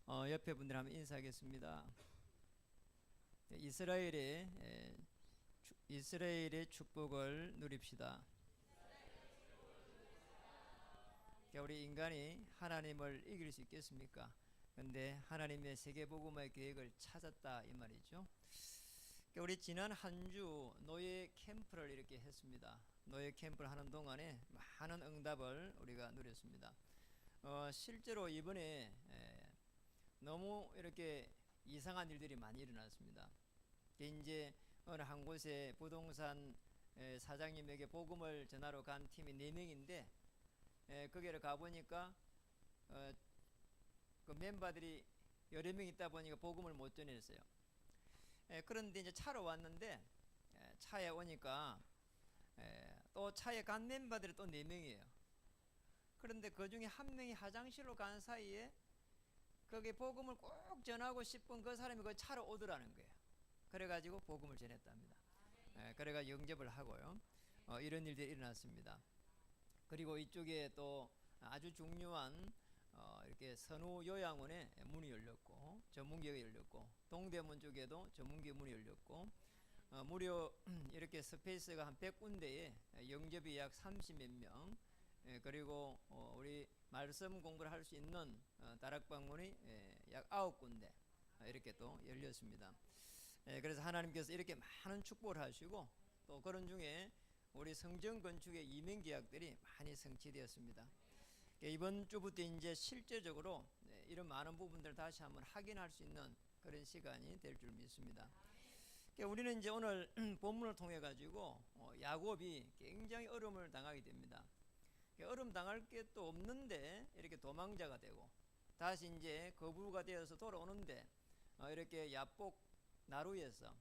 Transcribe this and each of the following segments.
옆에 분들 한번 인사하겠습니다. 이스라엘의 축복을 누립시다. 우리 인간이 하나님을 이길 수 있겠습니까? 근데 하나님의 세계복음화의 계획을 찾았다 이 말이죠. 우리 지난 한 주 노예 캠프를 이렇게 했습니다. 노예 캠프를 하는 동안에 많은 응답을 우리가 누렸습니다. 실제로 이번에 너무 이렇게 이상한 일들이 많이 일어났습니다. 이제 어느 한 곳에 부동산 사장님에게 복음을 전하러 간 팀이 4명인데 거기를 가보니까 그 멤버들이 여러 명 있다 보니까 복음을 못 전했어요. 그런데 이제 차로 왔는데 차에 오니까 또 차에 간 멤버들이 또 4명이에요. 그런데 그 중에 한 명이 화장실로 간 사이에 거기 복음을 꼭 전하고 싶은 그 사람이 그 차로 오더라는 거예요. 그래가지고 복음을 전했답니다. 그래가 영접을 하고요. 이런 일들이 일어났습니다. 그리고 이쪽에 또 아주 중요한 이렇게 선우 요양원에 문이 열렸고 전문기가 열렸고 동대문 쪽에도 전문기 문이 열렸고 무려 이렇게 스페이스가 한 100군데에 영접이 약 30몇 명 그리고 우리 말씀 공부를 할 수 있는 다락방문이 약 9군데 이렇게 또 열렸습니다. 그래서 하나님께서 이렇게 많은 축복을 하시고 또 그런 중에 우리 성전 건축의 이민 계약들이 많이 성취되었습니다. 이번 주부터 이제 실제적으로 이런 많은 부분들을 다시 한번 확인할 수 있는 그런 시간이 될 줄 믿습니다. 우리는 이제 오늘 본문을 통해 가지고 야곱이 굉장히 어려움을 당하게 됩니다. 어려움 당할 게 또 없는데 이렇게 도망자가 되고 다시 이제 거부가 되어서 돌아오는데 이렇게 야복 나루에서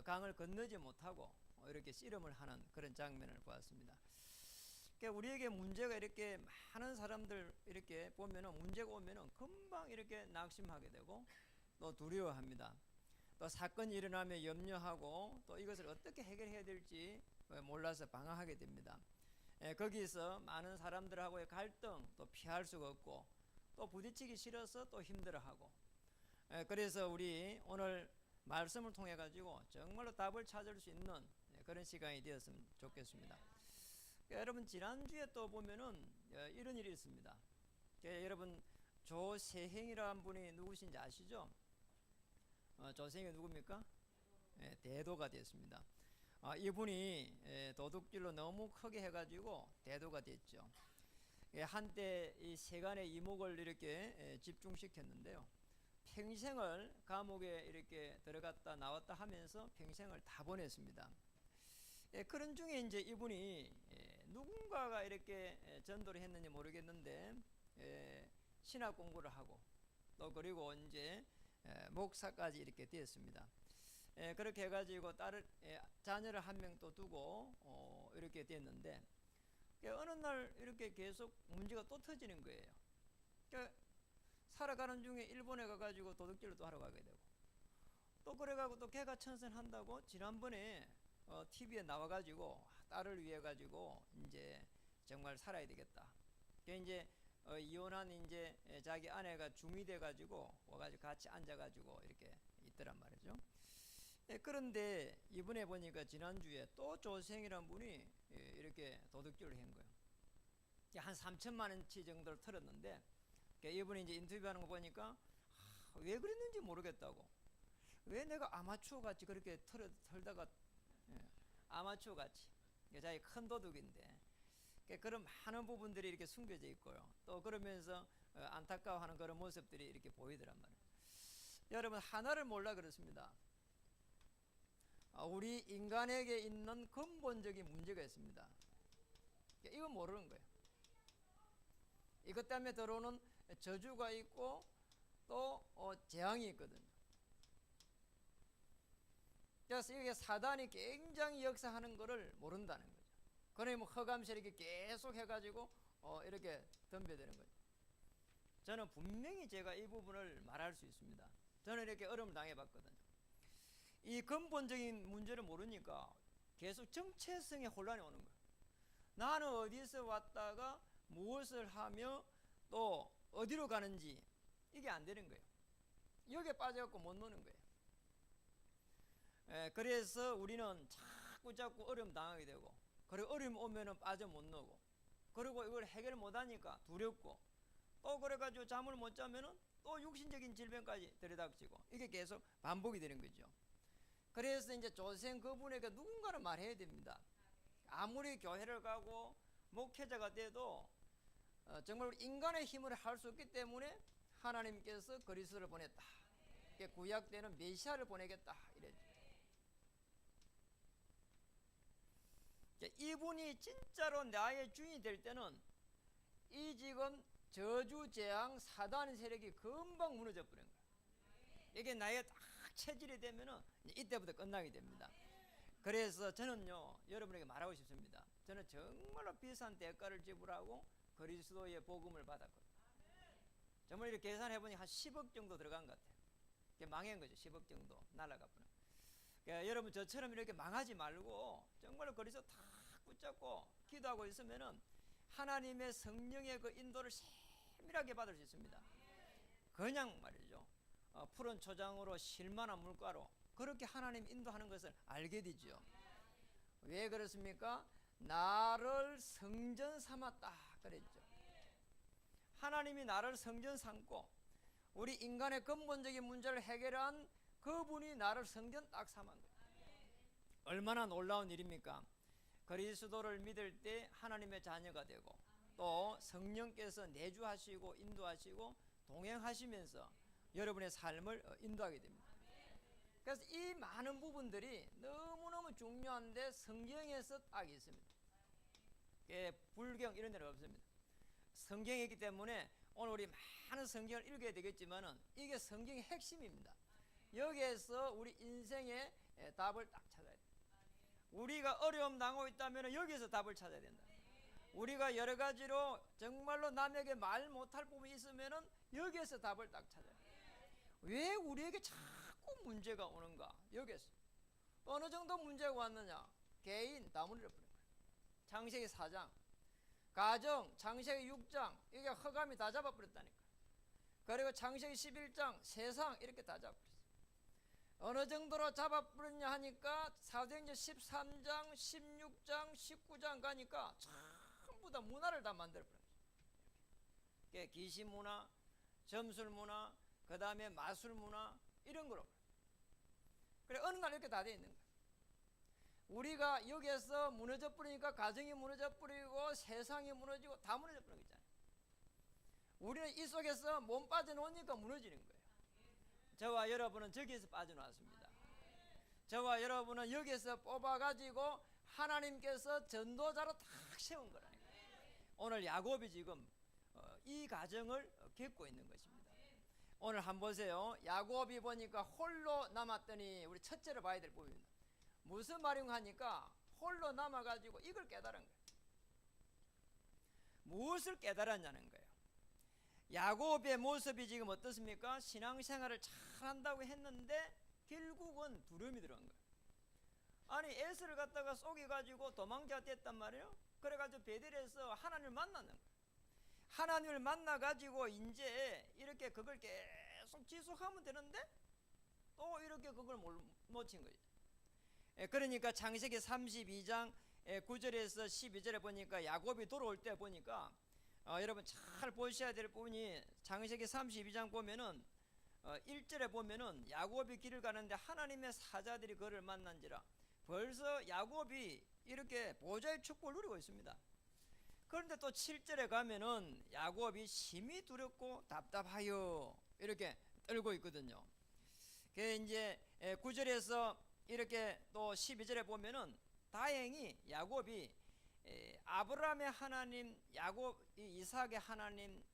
강을 건너지 못하고 이렇게 씨름을 하는 그런 장면을 보았습니다. 우리에게 문제가 이렇게 많은 사람들 이렇게 보면은 문제가 오면은 금방 이렇게 낙심하게 되고 또 두려워합니다. 또 사건이 일어나면 염려하고 또 이것을 어떻게 해결해야 될지 몰라서 방황하게 됩니다. 거기서 많은 사람들하고의 갈등 또 피할 수가 없고 또 부딪히기 싫어서 또 힘들어하고 그래서 우리 오늘 말씀을 통해 가지고 정말로 답을 찾을 수 있는 그런 시간이 되었으면 좋겠습니다. 여러분 지난주에 또 보면은 이런 일이 있습니다. 여러분 조세행이라는 분이 누구신지 아시죠? 조세행이 누굽니까? 대도가 됐습니다. 이분이 도둑질로 너무 크게 해가지고 대도가 됐죠. 한때 이 세간의 이목을 이렇게 집중시켰는데요. 평생을 감옥에 이렇게 들어갔다 나왔다 하면서 평생을 다 보냈습니다. 그런 중에 이제 이분이 누군가가 이렇게 전도를 했는지 모르겠는데 신학 공부를 하고 또 그리고 이제 목사까지 이렇게 되었습니다. 그렇게 해가지고 자녀를 한 명 또 두고 이렇게 됐는데 어느 날 이렇게 계속 문제가 또 터지는 거예요. 살아가는 중에 일본에 가가지고 도둑질을 또 하러 가게 되고 또 그래가지고 또 개가천선한다고 지난번에 TV에 나와가지고 딸을 위해 가지고 이제 정말 살아야 되겠다. 이제 이혼한 이제 자기 아내가 중이 돼가지고 와가지고 같이 앉아가지고 이렇게 있더란 말이죠. 그런데 이번에 보니까 지난주에 또 조생이라는 분이 이렇게 도둑질을 한 거예요. 한 3천만 원치 정도를 털었는데 이분이 이제 인터뷰하는 거 보니까 왜 그랬는지 모르겠다고. 왜 내가 아마추어 같이 그렇게 털다가 아마추어 같이 자기 큰 도둑인데 그런 많은 부분들이 이렇게 숨겨져 있고요. 또 그러면서 안타까워하는 그런 모습들이 이렇게 보이더란 말이에요. 여러분 하나를 몰라 그렇습니다. 우리 인간에게 있는 근본적인 문제가 있습니다. 이건 모르는 거예요. 이것 때문에 들어오는 저주가 있고 또 재앙이 있거든요. 그래서 이게 사단이 굉장히 역사하는 것을 모른다는 거죠. 그러면 허감 세력이 계속 해가지고 이렇게 덤벼드는 거죠. 저는 분명히 제가 이 부분을 말할 수 있습니다. 저는 이렇게 어려움을 당해봤거든요. 이 근본적인 문제를 모르니까 계속 정체성의 혼란이 오는 거예요. 나는 어디서 왔다가 무엇을 하며 또 어디로 가는지 이게 안 되는 거예요. 여기에 빠져갖고 못 노는 거예요. 그래서 우리는 자꾸 어려움 당하게 되고, 그리고 어려움 오면은 빠져 못 노고, 그리고 이걸 해결 못 하니까 두렵고, 또 그래가지고 잠을 못 자면은 또 육신적인 질병까지 들이닥치고, 이게 계속 반복이 되는 거죠. 그래서 이제 조생 그분에게 누군가는 말해야 됩니다. 아무리 교회를 가고 목회자가 돼도 정말 인간의 힘으로 할 수 없기 때문에 하나님께서 그리스도를 보냈다. 구약 때는 메시아를 보내겠다 이랬죠. 이분이 진짜로 나의 주인이 될 때는 이 지금 저주 재앙 사단 세력이 금방 무너져 버린 거예요. 이게 나의 딱 체질이 되면은 이때부터 끝나게 됩니다. 그래서 저는요, 여러분에게 말하고 싶습니다. 저는 정말로 비싼 대가를 지불하고 그리스도의 복음을 받았거든요. 정말 이렇게 계산해 보니 한 10억 정도 들어간 것 같아요. 망한 거죠. 10억 정도 날아가 버려. 그러니까 여러분 저처럼 이렇게 망하지 말고 정말로 그리스도 다 붙잡고 기도하고 있으면은 하나님의 성령의 그 인도를 세밀하게 받을 수 있습니다. 그냥 말이죠. 푸른 초장으로 실만한 물가로 그렇게 하나님 인도하는 것을 알게 되죠. 왜 그렇습니까? 나를 성전 삼았다 그랬죠. 하나님이 나를 성전 삼고 우리 인간의 근본적인 문제를 해결한 그분이 나를 성전 딱 삼은 거예요. 얼마나 놀라운 일입니까? 그리스도를 믿을 때 하나님의 자녀가 되고 또 성령께서 내주하시고 인도하시고 동행하시면서 여러분의 삶을 인도하게 됩니다. 그래서 이 많은 부분들이 너무너무 중요한데 성경에서 딱 있습니다. 불경 이런 데는 없습니다. 성경이 있기 때문에 오늘 우리 많은 성경을 읽어야 되겠지만은 이게 성경의 핵심입니다. 여기에서 우리 인생의 답을 딱 찾아야 돼요. 우리가 어려움 당하고 있다면 여기에서 답을 찾아야 된다. 우리가 여러 가지로 정말로 남에게 말 못할 부분이 있으면은 여기에서 답을 딱 찾아야 돼요. 왜 우리에게 자꾸 문제가 오는가? 여기에서 어느 정도 문제가 왔느냐? 개인 다 무너져 버린 거예요. 창세기 4장, 가정 창세기 6장 이게 허감이 다 잡아버렸다니까. 그리고 창세기 11장 세상 이렇게 다 잡아버렸어요. 어느 정도로 잡아버렸냐 하니까 사도행전 13장, 16장, 19장 가니까 전부 다 문화를 다 만들어버렸어요. 기시문화, 점술문화, 그 다음에 마술문화 이런 거로. 그래 어느 날 이렇게 다 돼 있는 거예요. 우리가 여기에서 무너져 버리니까 가정이 무너져 버리고 세상이 무너지고 다 무너져 버리는 거잖아요. 우리는 이 속에서 몸 빠져놓으니까 무너지는 거예요. 저와 여러분은 저기에서 빠져나왔습니다. 저와 여러분은 여기에서 뽑아가지고 하나님께서 전도자로 탁 세운 거라니까요. 오늘 야곱이 지금 이 과정을 겪고 있는 것입니다. 오늘 한번 보세요. 야곱이 보니까 홀로 남았더니 우리 첫째로 봐야 될 부분입니다. 무슨 말인가 하니까 홀로 남아가지고 이걸 깨달은 거예요. 무엇을 깨달았냐는 거예요. 야곱의 모습이 지금 어떻습니까? 신앙생활을 잘한다고 했는데 결국은 두려움이 들어간 거예요. 아니 에스를 갖다가 속여가지고 도망자가 됐단 말이에요. 그래가지고 베델에서 하나님을 만났는 거예요. 하나님을 만나가지고 이제 이렇게 그걸 계속 지속하면 되는데 또 이렇게 그걸 못 놓친 거죠. 그러니까 창세기 32장 9절에서 12절에 보니까 야곱이 돌아올 때 보니까 여러분 잘 보셔야 될 부분이 창세기 32장 보면은 1절에 보면은 야곱이 길을 가는데 하나님의 사자들이 그를 만난지라. 벌써 야곱이 이렇게 보좌의 축복을 누리고 있습니다. 그런데 또 7절에 가면은 야곱이 심히 두렵고 답답하여 이렇게 떨고 있거든요. 그 이제 9절에서 이렇게 또 12절에 보면은 다행히 야곱이 아브라함의 하나님, 야곱 이삭의 하나님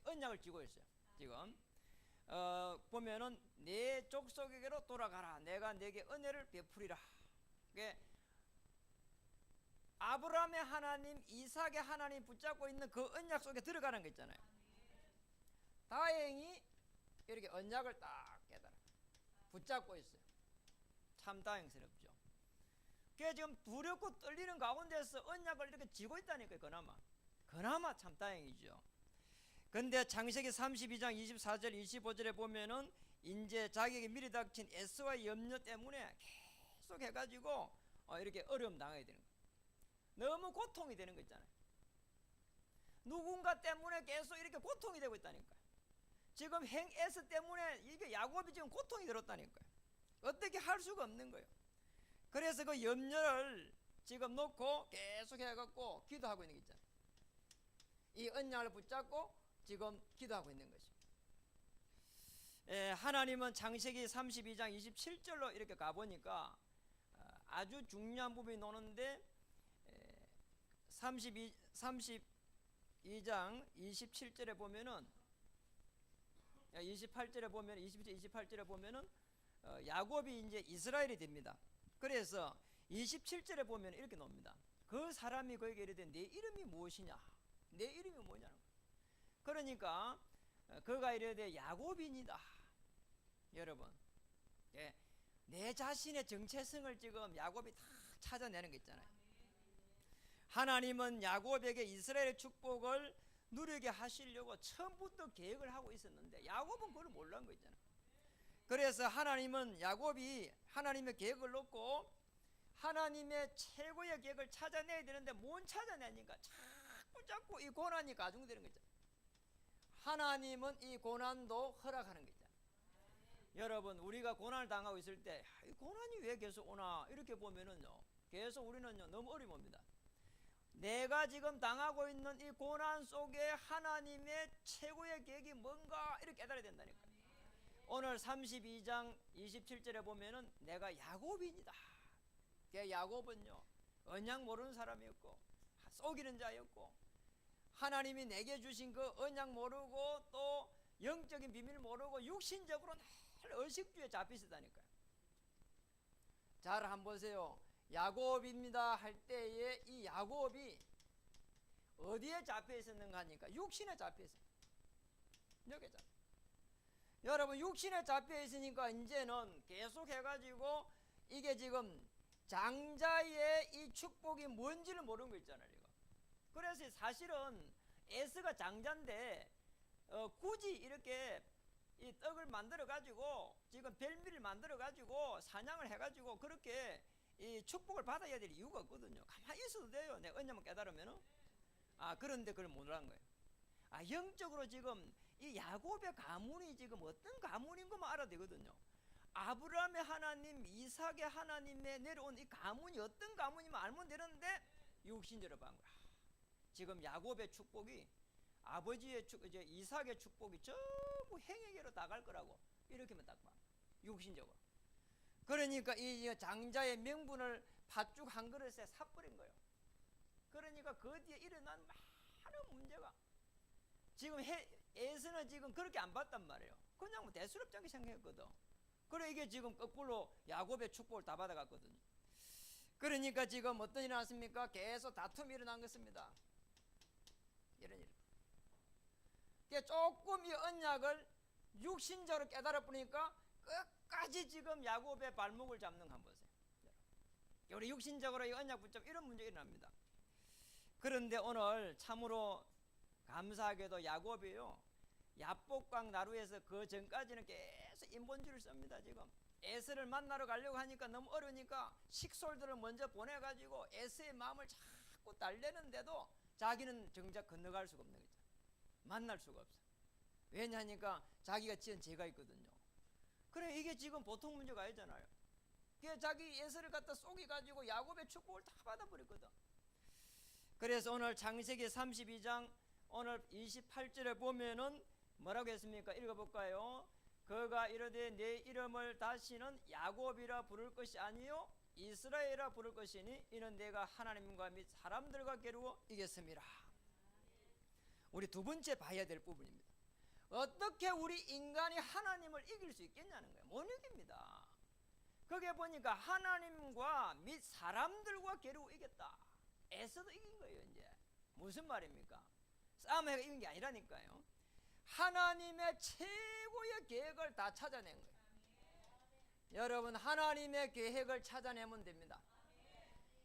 언약을 쥐고 있어요. 지금 보면은 내 족속에게로 돌아가라. 내가 내게 은혜를 베풀이라. 아브라함의 하나님, 이삭의 하나님 붙잡고 있는 그 언약 속에 들어가는 거 있잖아요. 다행히 이렇게 언약을 딱 깨달아 붙잡고 있어요. 참 다행스럽죠. 그게 지금 두렵고 떨리는 가운데서 언약을 이렇게 쥐고 있다니까요. 그나마 참 다행이죠. 근데 창세기 32장 24절 25절에 보면은 이제 자기에게 미리 닥친 에서와의 염려 때문에 계속 해가지고 이렇게 어려움 당하게 되는 거예요. 너무 고통이 되는 거 있잖아요. 누군가 때문에 계속 이렇게 고통이 되고 있다니까요. 지금 에서 때문에 이게 야곱이 지금 고통이 들었다니까요. 어떻게 할 수가 없는 거예요. 그래서 그 염려를 지금 놓고 계속 해갖고 기도하고 있는 게 있잖아요. 이 언약을 붙잡고 지금 기도하고 있는 것입니다. 하나님은 창세기 32장 27절로 이렇게 가보니까 아주 중요한 부분이 나오는데 32장 27절에 보면은 28절에 보면 28절에 보면은 야곱이 이제 이스라엘이 됩니다. 그래서 27절에 보면 이렇게 나옵니다. 그 사람이 그에게 이르되 내 이름이 무엇이냐? 내 이름이 뭐냐는 거예요. 그러니까 그가 이르되 야곱이니다. 여러분, 내 자신의 정체성을 지금 야곱이 다 찾아내는 거 있잖아요. 하나님은 야곱에게 이스라엘의 축복을 누리게 하시려고 처음부터 계획을 하고 있었는데 야곱은 그걸 몰랐던 거 있잖아요. 그래서 하나님은 야곱이 하나님의 계획을 놓고 하나님의 최고의 계획을 찾아내야 되는데 못 찾아내니까 자꾸 이 고난이 가중되는 거 있잖아요. 하나님은 이 고난도 허락하는 거 있잖아요. 여러분, 우리가 고난을 당하고 있을 때 이 고난이 왜 계속 오나 이렇게 보면은요, 계속 우리는요 너무 어려움입니다. 내가 지금 당하고 있는 이 고난 속에 하나님의 최고의 계획이 뭔가 이렇게 깨달아야 된다니까. 오늘 32장 27절에 보면은 내가 야곱이니다. 야곱은요 언약 모르는 사람이었고 속이는 자였고 하나님이 내게 주신 그 언약 모르고 또 영적인 비밀 모르고 육신적으로 늘 의식주의에 잡혀 있었다니까요. 잘 한번 보세요. 야곱입니다 할 때에 이 야곱이 어디에 잡혀 있었는가 하니까 육신에 잡혀 있어요. 여기 잡혀. 여러분, 육신에 잡혀 있으니까 이제는 계속 해가지고 이게 지금 장자의 이 축복이 뭔지를 모르는 거 있잖아요. 이거. 그래서 사실은 에서가 장자인데 굳이 이렇게 이 떡을 만들어 가지고 지금 별미를 만들어 가지고 사냥을 해 가지고 그렇게 이 축복을 받아야 될 이유가 없거든요. 가만히 있어도 돼요. 내 언약만 깨달으면은. 그런데 그걸 못한 거예요. 영적으로 지금 이 야곱의 가문이 지금 어떤 가문인 것만 알아야 되거든요. 아브라함의 하나님, 이삭의 하나님에 내려온 이 가문이 어떤 가문이면 알면 되는데 육신대로 반 거야. 지금 야곱의 축복이 아버지의 이제 이삭의 축복이 전부 행에게로 다 갈 거라고 이렇게만 딱 봐. 육신적으로. 그러니까 이 장자의 명분을 팥죽 한 그릇에 사버린 거예요. 그러니까 그 뒤에 일어난 많은 문제가 지금 에서는 지금 그렇게 안 봤단 말이에요. 그냥 뭐 대수롭지 않게 생각했거든. 그래 이게 지금 거꾸로 야곱의 축복을 다 받아갔거든요. 그러니까 지금 어떤 일이 났습니까? 계속 다툼이 일어난 것입니다. 이런 일. 조금 이 언약을 육신적으로 깨달아 보니까 끝까지 지금 야곱의 발목을 잡는 거 한번 보세요. 우리 육신적으로 이 언약 붙잡 이런 문제가 일어납니다. 그런데 오늘 참으로 감사하게도 야곱이요 야복강 나루에서 그 전까지는 계속 인본주의를 씁니다. 지금 에서를 만나러 가려고 하니까 너무 어려우니까 식솔들을 먼저 보내가지고 에서의 마음을 자꾸 달래는데도 자기는 정작 건너갈 수가 없는 거죠. 만날 수가 없어. 왜냐하니까 자기가 지은 죄가 있거든요. 그래 이게 지금 보통 문제가 아니잖아요. 그게 자기 에서를 갖다 속여가지고 야곱의 축복을 다 받아버렸거든. 그래서 오늘 창세기 32장 오늘 28절에 보면은 뭐라고 했습니까? 읽어볼까요? 그가 이르되 내 이름을 다시는 야곱이라 부를 것이 아니요 이스라엘이라 부를 것이니 이는 내가 하나님과 및 사람들과 겨루어 이겼습니다. 우리 두 번째 봐야 될 부분입니다. 어떻게 우리 인간이 하나님을 이길 수 있겠냐는 거예요. 못 이깁니다. 거기에 보니까 하나님과 및 사람들과 겨루어 이겼다. 에서도 이긴 거예요. 이제 무슨 말입니까? 싸움에 이긴 게 아니라니까요. 하나님의 최고의 계획을 다 찾아낸 거예요. 여러분, 하나님의 계획을 찾아내면 됩니다.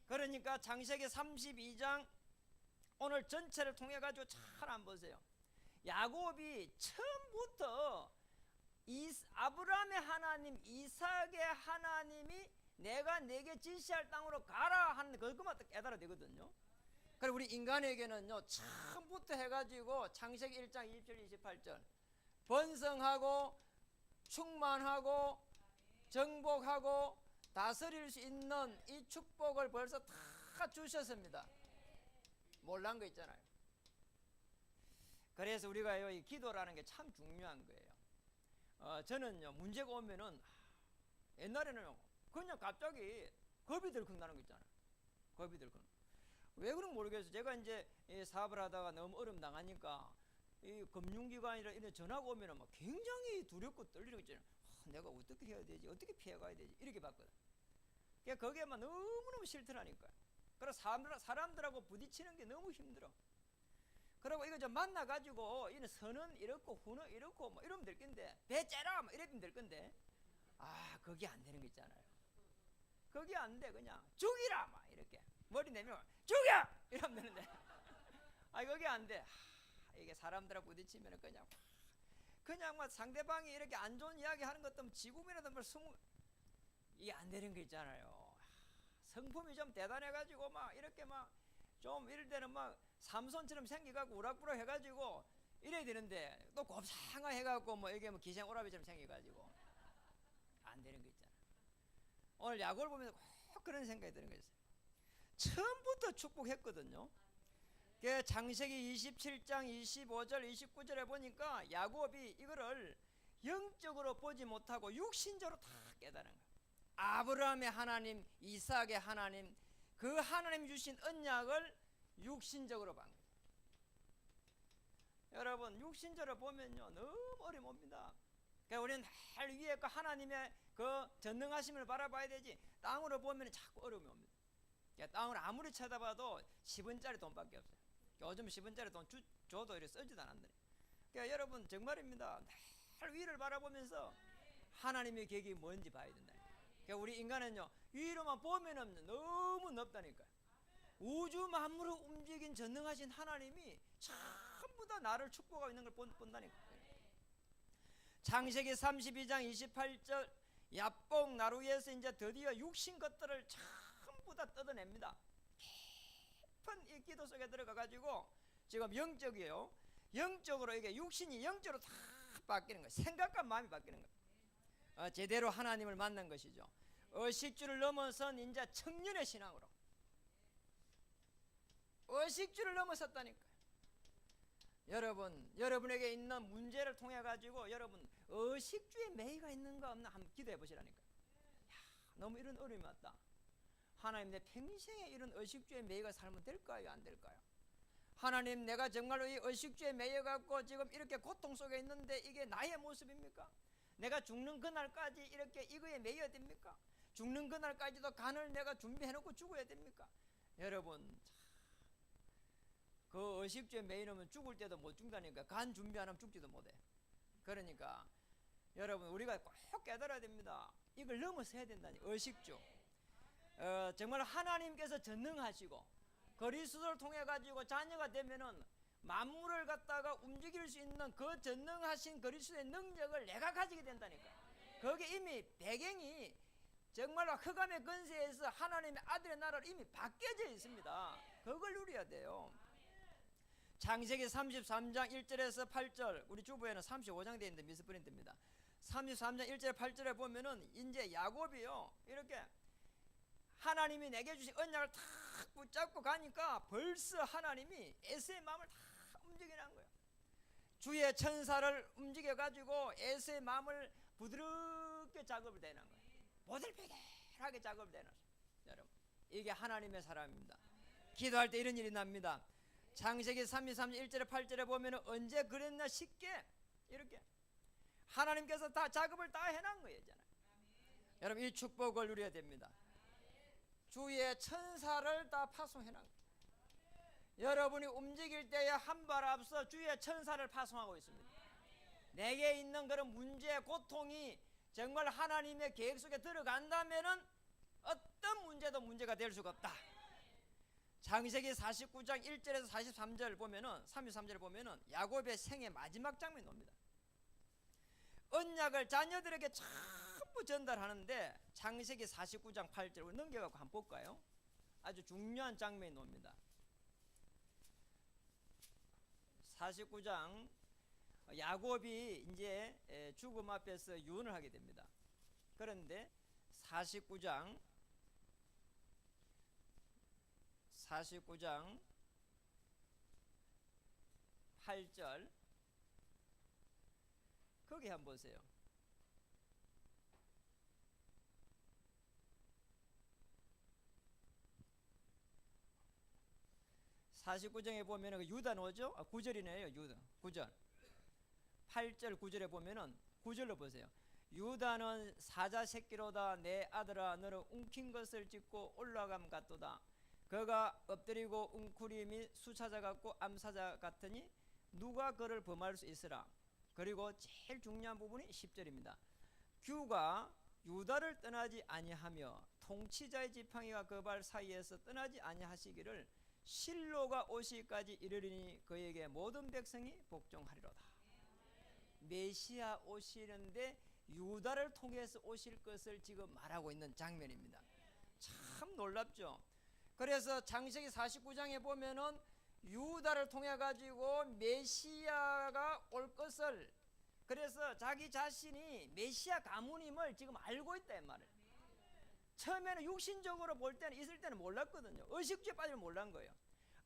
그러니까 창세기 32장 오늘 전체를 통해 가지고 잘 한번 보세요. 야곱이 처음부터 아브라함의 하나님, 이삭의 하나님이 내가 내게 지시할 땅으로 가라 하는 그것만 깨달아야 되거든요. 그리고 우리 인간에게는요, 처음부터 해가지고 창세기 1장 27, 28절 번성하고 충만하고 정복하고 다스릴 수 있는 이 축복을 벌써 다 주셨습니다. 몰란 거 있잖아요. 그래서 우리가 이 기도라는 게 참 중요한 거예요. 저는요, 문제가 오면은 옛날에는 그냥 갑자기 겁이 들컥나는 거 있잖아요. 겁이 들컥. 왜 그런지 모르겠어요. 제가 이제 사업을 하다가 너무 어려움 당하니까 이 금융기관이나 이런 전화가 오면은 막 굉장히 두렵고 떨리는 거 있잖아요. 내가 어떻게 해야 되지? 어떻게 피해가야 되지? 이렇게 봤거든. 그러니까 거기에만 너무너무 싫더라니까. 그래서 사람들하고 부딪히는 게 너무 힘들어. 그리고 이거 좀 만나가지고 이는 선은 이렇고 후는 이렇고 뭐 이러면 될 건데 배 째라 뭐 이러면 될 건데 거기 안 되는 거 있잖아요. 거기 안 돼. 그냥 죽이라 막 이렇게 머리 내밀면 죽여 이러면 되는데 거기 안 돼. 이게 사람들하고 부딪히면 그냥 막 상대방이 이렇게 안 좋은 이야기 하는 것도 지구면에도 뭐 이게 안 되는 거 있잖아요. 성품이 좀 대단해가지고 막 이렇게 막 좀 이럴 때는 막 삼손처럼 생겨가지고 우락부락 해가지고 이래야 되는데 또 곱상하 해가지고 뭐 이게 뭐 기생오라비처럼 생겨가지고 안 되는 거 있잖아요. 오늘 야곱을 보면서 꼭 그런 생각이 드는 거였어요. 처음부터 축복했거든요. 창세기 27장 25절 29절에 보니까 야곱이 이거를 영적으로 보지 못하고 육신적으로 다 깨달은 거예요. 아브라함의 하나님, 이삭의 하나님, 그 하나님 주신 언약을 육신적으로 본 거예요. 여러분 육신적으로 보면요 너무 어려웁니다. 그러니까 우리는 늘 위에 그 하나님의 그 전능하심을 바라봐야 되지 땅으로 보면 자꾸 어려움이 옵니다. 그러니까 땅을 아무리 쳐다봐도 10원짜리 돈밖에 없어요. 요즘 10원짜리 돈 줘도 이렇게 쓰지도 않는다. 그러니까 여러분 정말입니다. 늘 위를 바라보면서 하나님의 계획이 뭔지 봐야 된다. 그러니까 우리 인간은요 위로만 보면은 너무 넓다니까요. 우주 만물을 움직인 전능하신 하나님이 전부 다 나를 축복하고 있는 걸 본다니까요. 창세기 32장 28절 야복 나루에서 이제 드디어 육신 것들을 전부 다 뜯어냅니다. 깊은 이 기도 속에 들어가 가지고 지금 영적이에요. 영적으로 이게 육신이 영적으로 다 바뀌는 거예요. 생각과 마음이 바뀌는 거예요. 제대로 하나님을 만난 것이죠. 의식주를 넘어선 이제 청년의 신앙으로 의식주를 넘어섰다니까요. 여러분에게 있는 문제를 통해 가지고 여러분 의식주에 매이가 있는가 없나 한번 기도해 보시라니까요. 너무 이런 어려움이 왔다. 하나님 내 평생에 이런 의식주에 매이가 살면 될까요? 안 될까요? 하나님 내가 정말로 이 의식주에 매여 갖고 지금 이렇게 고통 속에 있는데 이게 나의 모습입니까? 내가 죽는 그날까지 이렇게 이거에 매여야 됩니까? 죽는 그날까지도 간을 내가 준비해 놓고 죽어야 됩니까? 여러분 그 의식주에 매이면 죽을 때도 못 죽다니까. 간 준비 안 하면 죽지도 못해. 그러니까 여러분 우리가 꼭 깨달아야 됩니다. 이걸 넘어서야 된다니. 의식주 정말 하나님께서 전능하시고 그리스도를 통해 가지고 자녀가 되면은 만물을 갖다가 움직일 수 있는 그 전능하신 그리스도의 능력을 내가 가지게 된다니까. 거기에 이미 배경이 정말로 흑암의 권세에서 하나님의 아들의 나라로 이미 바뀌어져 있습니다. 그걸 누려야 돼요. 창세기 33장 1절에서 8절 우리 주부에는 35장 되어 있는데 미스프린트입니다. 33장 1절 8절에 보면은 이제 야곱이요 이렇게 하나님이 내게 주신 언약을 탁 붙잡고 가니까 벌써 하나님이 에서의 마음을 다 움직이는 거예요. 주의 천사를 움직여 가지고 에서의 마음을 부드럽게 작업을 대는 거예요. 보들보들하게 작업을 대는 거예요. 여러분 이게 하나님의 사람입니다. 기도할 때 이런 일이 납니다. 창세기 33장 1절에 8절에 보면은 언제 그랬나 쉽게 이렇게 하나님께서 다 작업을 다 해놓은 거예요. 여러분 이 축복을 누려야 됩니다. 주의 천사를 다 파송해놓은 거예요. 여러분이 움직일 때에 한 발 앞서 주의 천사를 파송하고 있습니다. 내게 있는 그런 문제, 고통이 정말 하나님의 계획 속에 들어간다면은 어떤 문제도 문제가 될 수가 없다. 창세기 49장 1절에서 43절 보면은 33절 보면은 야곱의 생의 마지막 장면이 옵니다. 언약을 자녀들에게 전부 전달하는데 창세기 49장 8절 넘겨갖고 한번 볼까요? 아주 중요한 장면이 옵니다. 49장 야곱이 이제 죽음 앞에서 유언을 하게 됩니다. 그런데 49장 8절 거기 한번 보세요. 49장에 보면은 유다 나오죠? 9절이네요. 유다 9절 8절 9절에 보면은 9절로 보세요. 유다는 사자 새끼로다. 내 아들아 너는 움킨 것을 짚고 올라감 같도다. 그가 엎드리고 웅크리 및 수사자 같고 암사자 같으니 누가 그를 범할 수 있으라. 그리고 제일 중요한 부분이 10절입니다. 규가 유다를 떠나지 아니하며 통치자의 지팡이가 그 발 사이에서 떠나지 아니하시기를 실로가 오시기까지 이르리니 그에게 모든 백성이 복종하리로다. 메시아 오시는데 유다를 통해서 오실 것을 지금 말하고 있는 장면입니다. 참 놀랍죠. 그래서 창세기 49장에 보면은 유다를 통해 가지고 메시아가 올 것을, 그래서 자기 자신이 메시아 가문임을 지금 알고 있다 이 말을. 처음에는 육신적으로 볼 때는 있을 때는 몰랐거든요. 의식주에 빠지면 몰란 거예요.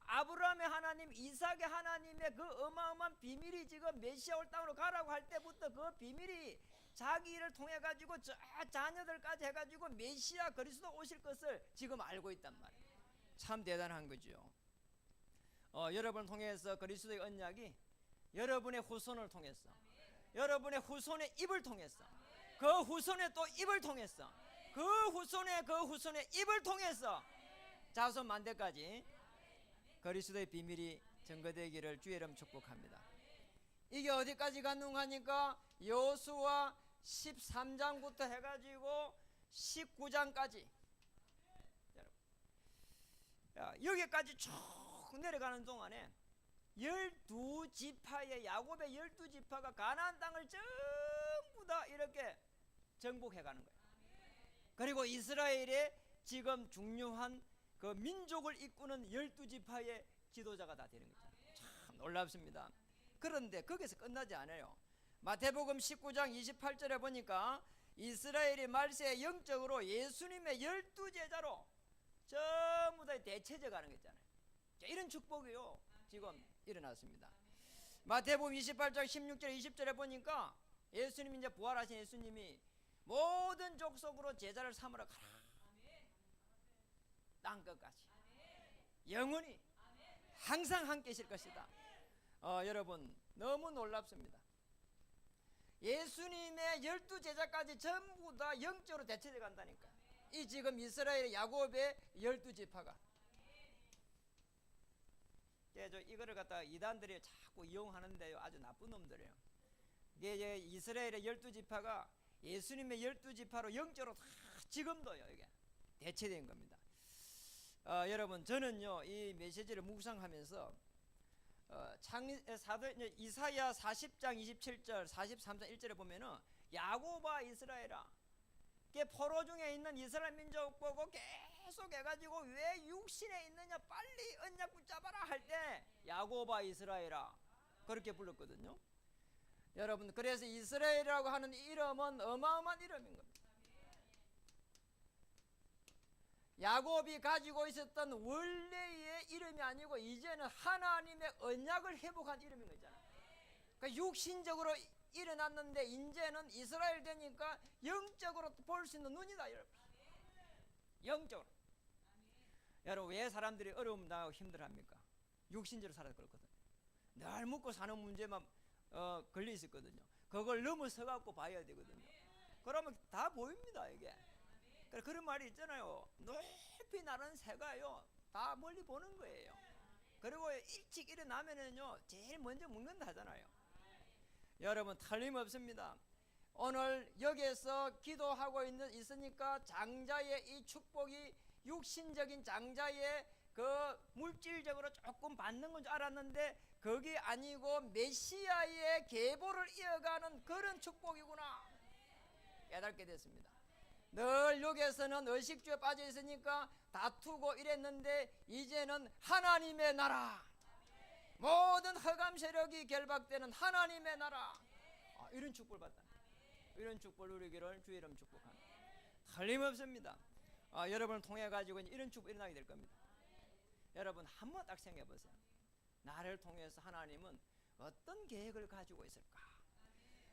아브라함의 하나님, 이삭의 하나님의 그 어마어마한 비밀이 지금 메시아 올 땅으로 가라고 할 때부터 그 비밀이 자기를 통해 가지고 저 자녀들까지 해가지고 메시아 그리스도 오실 것을 지금 알고 있단 말이에요. 참 대단한 거죠. 여러분을 통해서 그리스도의 언약이 여러분의 후손을 통해서, 여러분의 후손의 입을 통해서, 그 후손의 또 입을 통해서, 그 후손의 입을 통해서 자손 만대까지 그리스도의 비밀이 증거되기를 주의 이름 축복합니다. 이게 어디까지 가능하니까 여호수아 13장부터 해가지고 19장까지 여기까지 쭉 내려가는 동안에 12지파의 야곱의 12지파가 가나안 땅을 전부 다 이렇게 정복해 가는 거예요. 그리고 이스라엘의 지금 중요한 그 민족을 이끄는 12지파의 지도자가 다 되는 거죠. 참 놀랍습니다. 그런데 거기서 끝나지 않아요. 마태복음 19장 28절에 보니까 이스라엘이 말세에 영적으로 예수님의 12제자로 전부 다 대체져 가는 거 있잖아요. 이런 축복이요 지금 일어났습니다. 마태복음 28장 16절 20절에 보니까 예수님이 이제 부활하신 예수님이 모든 족속으로 제자를 삼으러 가라. 땅끝까지 영원히 항상 함께 계실 것이다. 여러분 너무 놀랍습니다. 예수님의 12제자까지 전부 다 영적으로 대체돼 간다니까. 이 지금 이스라엘 야곱의 12지파가 이거를 갖다가 이단들이 자꾸 이용하는데요, 아주 나쁜 놈들이에요. 이게 이스라엘의 12지파가 예수님의 12지파로 영적으로 다 지금도요 이게 대체된 겁니다. 여러분 저는요 이 메시지를 묵상하면서 이사야 40장 27절 43장 1절에 보면은 야곱아 이스라엘아, 포로 중에 있는 이스라엘 민족 보고 계속 해가지고 왜 육신에 있느냐 빨리 언약 붙잡아라 할 때 야곱아 이스라엘아 그렇게 불렀거든요. 여러분 그래서 이스라엘이라고 하는 이름은 어마어마한 이름인 겁니다. 야곱이 가지고 있었던 원래의 이름이 아니고 이제는 하나님의 언약을 회복한 이름인 거잖아요. 그러니까 육신적으로 일어났는데 이제는 이스라엘 되니까 영적으로 볼 수 있는 눈이다 여러분. 영적으로. 여러분 왜 사람들이 어려움 당하고 힘들어합니까? 육신적으로 살아서 그렇거든요. 늘 먹고 사는 문제만 걸려 있었거든요. 그걸 넘어서 갖고 봐야 되거든요. 그러면 다 보입니다 이게. 그런 말이 있잖아요. 높이 나는 새가요 다 멀리 보는 거예요. 그리고 일찍 일어나면은요 제일 먼저 먹는다 하잖아요. 여러분 틀림없습니다. 오늘 여기에서 기도하고 있으니까 장자의 이 축복이 육신적인 장자의 그 물질적으로 조금 받는 건 줄 알았는데 그게 아니고 메시아의 계보를 이어가는 그런 축복이구나 깨닫게 됐습니다. 늘 여기에서는 의식주에 빠져 있으니까 다투고 이랬는데 이제는 하나님의 나라, 모든 흑암 세력이 결박되는 하나님의 나라, 이런 축복을 받다. 이런 축복을 누리기를 주의 이름 축복합니다. 틀림없습니다. 여러분을 통해 가지고 이런 축복이 일어나게 될 겁니다. 여러분 한번 딱 생각해 보세요. 나를 통해서 하나님은 어떤 계획을 가지고 있을까?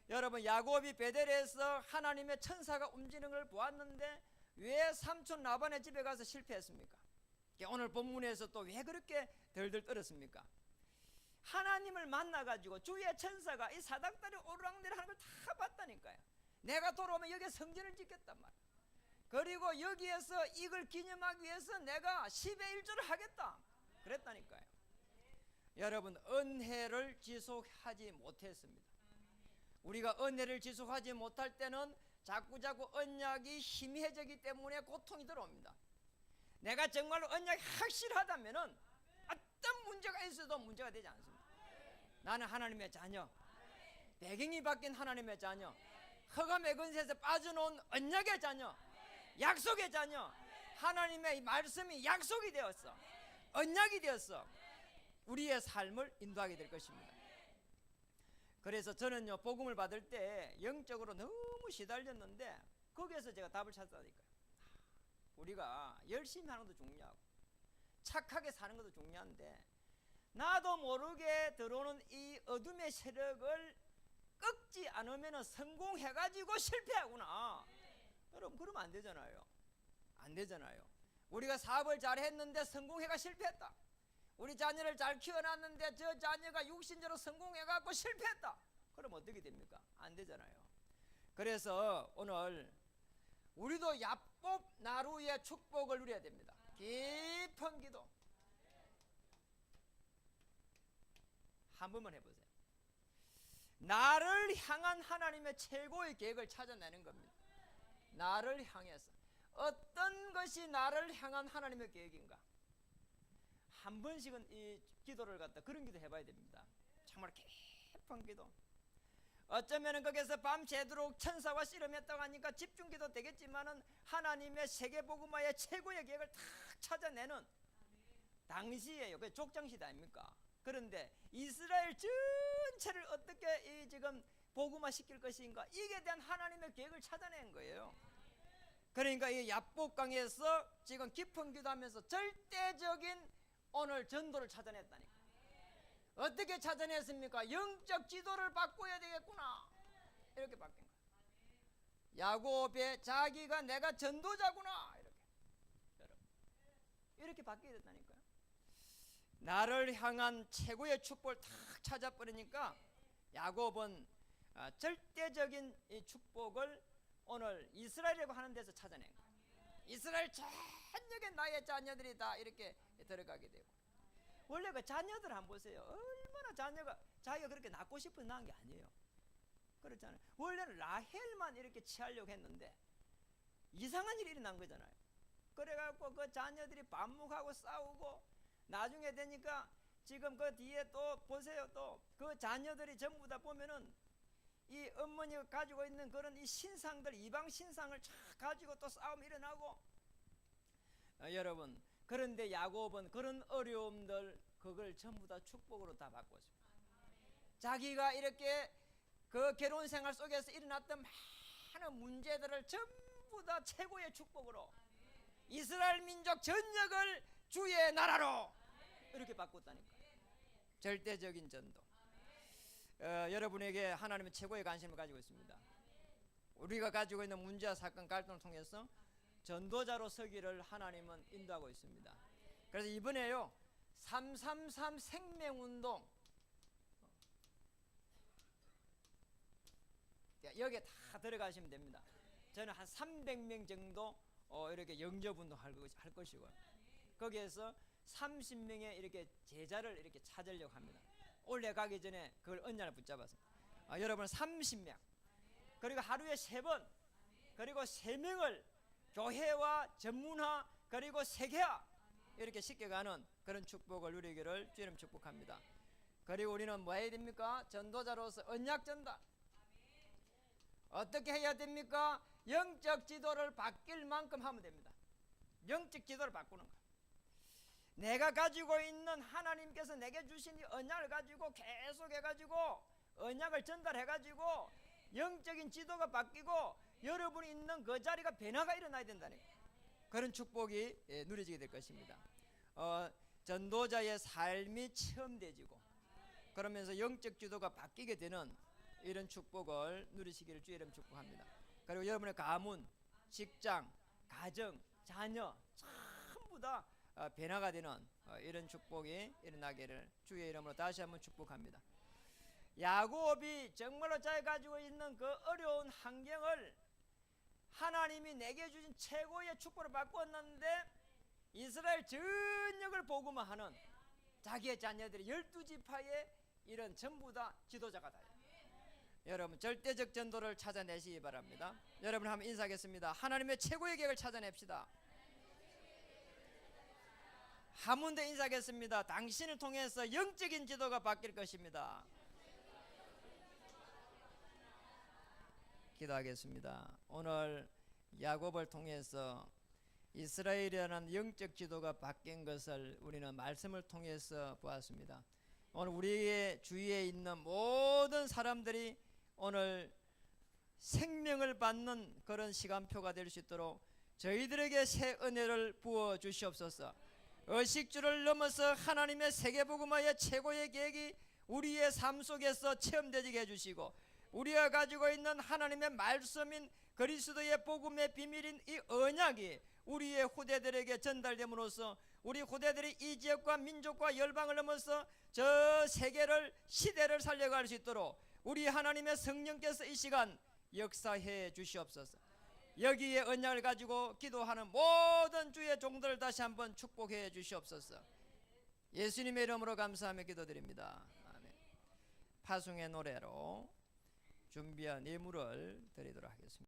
여러분 야곱이 베델에서 하나님의 천사가 움직이는 걸 보았는데 왜 삼촌 라반의 집에 가서 실패했습니까? 오늘 본문에서 또 왜 그렇게 덜덜 떨었습니까? 하나님을 만나가지고 주의 천사가 이 사닥다리 오르락내리락 하는 걸 다 봤다니까요. 내가 돌아오면 여기에 성전을 짓겠단 말이야. 그리고 여기에서 이걸 기념하기 위해서 내가 10의 1조를 하겠다 그랬다니까요. 여러분 은혜를 지속하지 못했습니다. 우리가 은혜를 지속하지 못할 때는 자꾸자꾸 언약이 희미해지기 때문에 고통이 들어옵니다. 내가 정말로 언약이 확실하다면은 어떤 문제가 있어도 문제가 되지 않습니다. 나는 하나님의 자녀, 배경이 바뀐 하나님의 자녀, 흑암의 근세에서 빠져나온 언약의 자녀, 약속의 자녀, 하나님의 말씀이 약속이 되었어, 언약이 되었어. 우리의 삶을 인도하게 될 것입니다. 그래서 저는요 복음을 받을 때 영적으로 너무 시달렸는데 거기에서 제가 답을 찾았다니까요. 우리가 열심히 하는 것도 중요하고 착하게 사는 것도 중요한데 나도 모르게 들어오는 이 어둠의 세력을 꺾지 않으면 성공해가지고 실패하구나. 여러분 그러면 안 되잖아요. 안 되잖아요. 우리가 사업을 잘 했는데 성공해가 실패했다. 우리 자녀를 잘 키워놨는데 저 자녀가 육신적으로 성공해갖고 실패했다. 그럼 어떻게 됩니까? 안 되잖아요. 그래서 오늘 우리도 야곱 나루의 축복을 누려야 됩니다. 깊은 기도 한 번만 해보세요. 나를 향한 하나님의 최고의 계획을 찾아내는 겁니다. 나를 향해서 어떤 것이 나를 향한 하나님의 계획인가? 한 번씩은 이 기도를 갖다 그런 기도 해봐야 됩니다. 정말 깊은 기도. 어쩌면 거기서 밤새도록 천사와 씨름했다고 하니까 집중기도 되겠지만은 하나님의 세계복음화의 최고의 계획을 탁 찾아내는 당시에요. 그 족장시대 아닙니까? 그런데 이스라엘 전체를 어떻게 이 지금 복음화 시킬 것인가, 이게 대한 하나님의 계획을 찾아낸 거예요. 그러니까 이 야복강에서 지금 깊은 기도하면서 절대적인 오늘 전도를 찾아냈다니까. 어떻게 찾아냈습니까? 영적 지도를 바꿔야 되겠구나. 이렇게 바뀐 거예요. 야곱의 자기가 내가 전도자구나. 이렇게 바뀌게 됐다니까요. 나를 향한 최고의 축복을 탁 찾아버리니까 야곱은 절대적인 이 축복을 오늘 이스라엘이라고 하는 데서 찾아낸 거예요. 이스라엘 전역에 나의 자녀들이 다 이렇게 들어가게 되고, 원래 그 자녀들 한번 보세요. 얼마나 자기가 그렇게 낳고 싶어서 낳은 게 아니에요. 그렇잖아요. 원래는 라헬만 이렇게 취하려고 했는데 이상한 일이 일어난 거잖아요. 그래갖고 그 자녀들이 반목하고 싸우고 나중에 되니까 지금 그 뒤에 또 보세요. 또 그 자녀들이 전부 다 보면은 이 어머니가 가지고 있는 그런 이 신상들, 이방 신상을 쫙 가지고 또 싸움이 일어나고. 여러분, 그런데 야곱은 그런 어려움들 그걸 전부 다 축복으로 다 바꿨습니다. 자기가 이렇게 그 결혼 생활 속에서 일어났던 많은 문제들을 전부 다 최고의 축복으로, 이스라엘 민족 전역을 주의 나라로 이렇게 바꿨다니까. 절대적인 전도. 여러분에게 하나님은 최고의 관심을 가지고 있습니다. 우리가 가지고 있는 문제와 사건 갈등을 통해서 전도자로 서기를 하나님은 인도하고 있습니다. 그래서 이번에요 333 생명운동, 여기에 다 들어가시면 됩니다. 저는 한 300명 정도 이렇게 영접운동 할 것이고요. 거기에서 30명의 이렇게 제자를 이렇게 찾으려고 합니다. 올해 가기 전에 그걸 언약을 붙잡아서 여러분 30명, 그리고 하루에 3번, 그리고 3명을 교회와 전문화 그리고 세계화 이렇게 쉽게 가는 그런 축복을 누리기를 주님 축복합니다. 그리고 우리는 뭐 해야 됩니까? 전도자로서 언약 전달. 어떻게 해야 됩니까? 영적 지도를 바뀔 만큼 하면 됩니다. 영적 지도를 바꾸는 거. 내가 가지고 있는 하나님께서 내게 주신 이 언약을 가지고 계속 해가지고 언약을 전달해가지고 영적인 지도가 바뀌고 여러분이 있는 그 자리가 변화가 일어나야 된다는 거예요. 그런 축복이 누려지게 될 것입니다. 전도자의 삶이 체험되지고 그러면서 영적 지도가 바뀌게 되는 이런 축복을 누리시기를 주의 이름 축복합니다. 그리고 여러분의 가문, 직장, 가정, 자녀 전부 다 변화가 되는 이런 축복이 일어나기를 주의 이름으로 다시 한번 축복합니다. 야곱이 정말로 자기가 가지고 있는 그 어려운 환경을 하나님이 내게 주신 최고의 축복을 바꾸었는데 이스라엘 전역을 복음화하는 자기의 자녀들이 12지파의 이런 전부 다 지도자가 다. 여러분 절대적 전도를 찾아내시기 바랍니다. 여러분 한번 인사하겠습니다. 하나님의 최고의 계획을 찾아냅시다. 한 번 더 인사하겠습니다. 당신을 통해서 영적인 지도가 바뀔 것입니다. 기도하겠습니다. 오늘 야곱을 통해서 이스라엘이라는 영적 지도가 바뀐 것을 우리는 말씀을 통해서 보았습니다. 오늘 우리의 주위에 있는 모든 사람들이 오늘 생명을 받는 그런 시간표가 될 수 있도록 저희들에게 새 은혜를 부어 주시옵소서. 의식주를 넘어서 하나님의 세계복음화의 최고의 계획이 우리의 삶 속에서 체험되게 해주시고 우리가 가지고 있는 하나님의 말씀인 그리스도의 복음의 비밀인 이 언약이 우리의 후대들에게 전달됨으로써 우리 후대들이 이 지역과 민족과 열방을 넘어서 저 세계를 시대를 살려갈 수 있도록 우리 하나님의 성령께서 이 시간 역사해 주시옵소서. 여기에 언약을 가지고 기도하는 모든 주의 종들을 다시 한번 축복해 주시옵소서. 예수님의 이름으로 감사하며 기도드립니다. 아멘. 파송의 노래로 준비한 예물을 드리도록 하겠습니다.